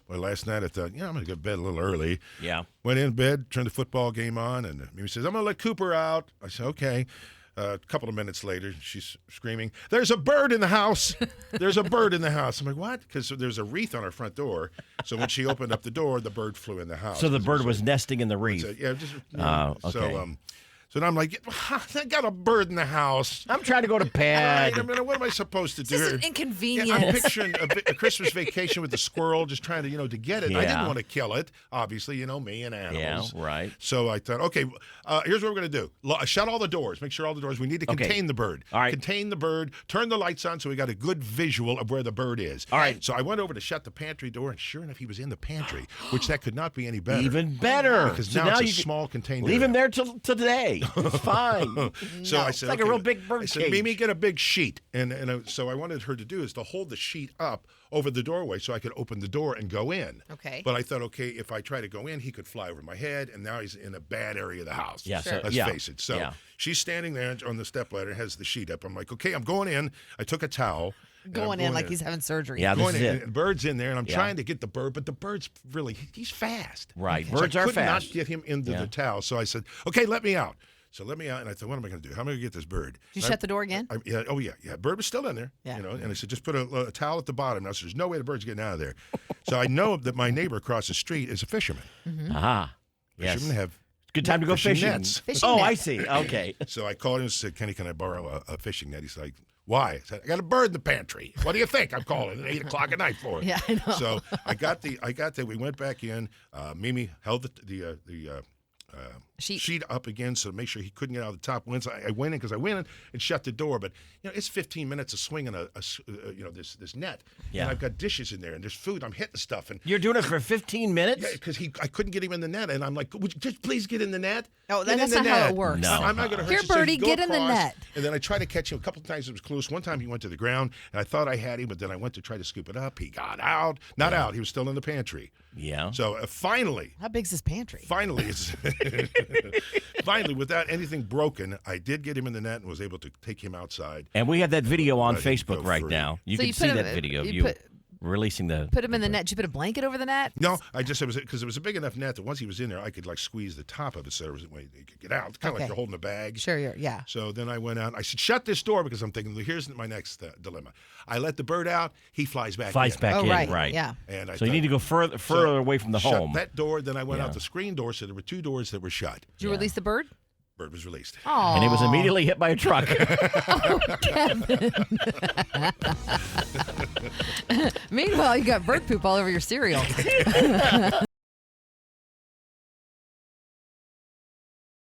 Well, last night I thought, I'm going to go to bed a little early. Yeah. Went in bed, turned the football game on, and Mimi says, I'm going to let Cooper out. I said, okay. A couple of minutes later, she's screaming, there's a bird in the house. There's a bird in the house. I'm like, what? Because there's a wreath on our front door. So when she opened up the door, the bird flew in the house. So the bird was nesting in the wreath. Okay. So now I'm like, I got a bird in the house. I'm trying to go to bed. I mean, what am I supposed to do? This is an inconvenience. Yeah, I'm picturing a Christmas vacation with the squirrel, just trying to get it. Yeah. I didn't want to kill it, obviously, me and animals. Yeah, right. So I thought, okay, here's what we're going to do. Shut all the doors. Make sure all the doors. We need to contain the bird. All right. Contain the bird. Turn the lights on so we got a good visual of where the bird is. All right. So I went over to shut the pantry door, and sure enough, he was in the pantry, which that could not be any better. Even better. Because So now it's you a small container. leave him there till today. It's fine. So I said, it's like a real big bird I said, cage. Mimi, get a big sheet. So I wanted her to do is to hold the sheet up over the doorway so I could open the door and go in. Okay. But I thought, okay, if I try to go in, he could fly over my head, and now he's in a bad area of the house. Yeah, Sure. Let's face it. So Yeah. she's standing there on the stepladder, has the sheet up. I'm like, okay, I'm going in. I took a towel. and I'm Going in like he's having surgery. Yeah, this Going is in, it. and Bird's in there, and I'm Yeah. trying to get the bird, but the bird's he's fast. Right. So Birds I are could fast. not get him into Yeah. the towel. So I said, okay, let me out. So let me out, and I thought, what am I going to do? How am I going to get this bird? Did you And shut the door again? Yeah. Bird was still in there. Yeah. And I said, just put a towel at the bottom. Now, so there's no way the bird's getting out of there. So I know that my neighbor across the street is a fisherman. Aha. Yes. Fishermen have Good time to go fishing fishing. nets. Fishing Oh, net. I see. Okay. So I called him and said, Kenny, can I borrow a fishing net? He's like, why? I said, I got a bird in the pantry. What do you think? I'm calling at 8 o'clock at night for it. Yeah, I know. So I got there. We went back in. Mimi held the sheet up again so to make sure he couldn't get out of the top. Once I went in because I went in and shut the door, but it's 15 minutes of swinging this net. Yeah. And I've got dishes in there and there's food. I'm hitting stuff and You're doing it for 15 minutes? yeah, because I couldn't get him in the net, and I'm like, would you just please get in the net? Oh, Get in that's the not how net." it works. No. I'm not going to hurt Here, you. So Birdie, you go get in the across, net. And then I tried to catch him. A couple of times it was close. One time he went to the ground, and I thought I had him, but then I went to try to scoop it up. He got out. Not out. He was still in the pantry. Yeah. So finally, How big's this pantry? finally, without anything broken, I did get him in the net and was able to take him outside. And we have that video on Let him Facebook go right free. now. You So can you see put that him- video of you you put- releasing the. Put him in the net. Did you put a blanket over the net? No, it was because it was a big enough net that once he was in there, I could squeeze the top of it so there was a way he could get out. It's kind of like Okay. you're holding a bag. Sure, yeah. So then I went out. And I said, "Shut this door," because I'm thinking, here's my next dilemma. I let the bird out. He flies back. Flies in. back Oh, in, right, yeah. And I So you thought- need to go further away from the shut home. that door. Then I went Yeah. out the screen door. So there were two doors that were shut. Did you release the bird? Bird was released. Oh. And it was immediately hit by a truck. Meanwhile, you got bird poop all over your cereal.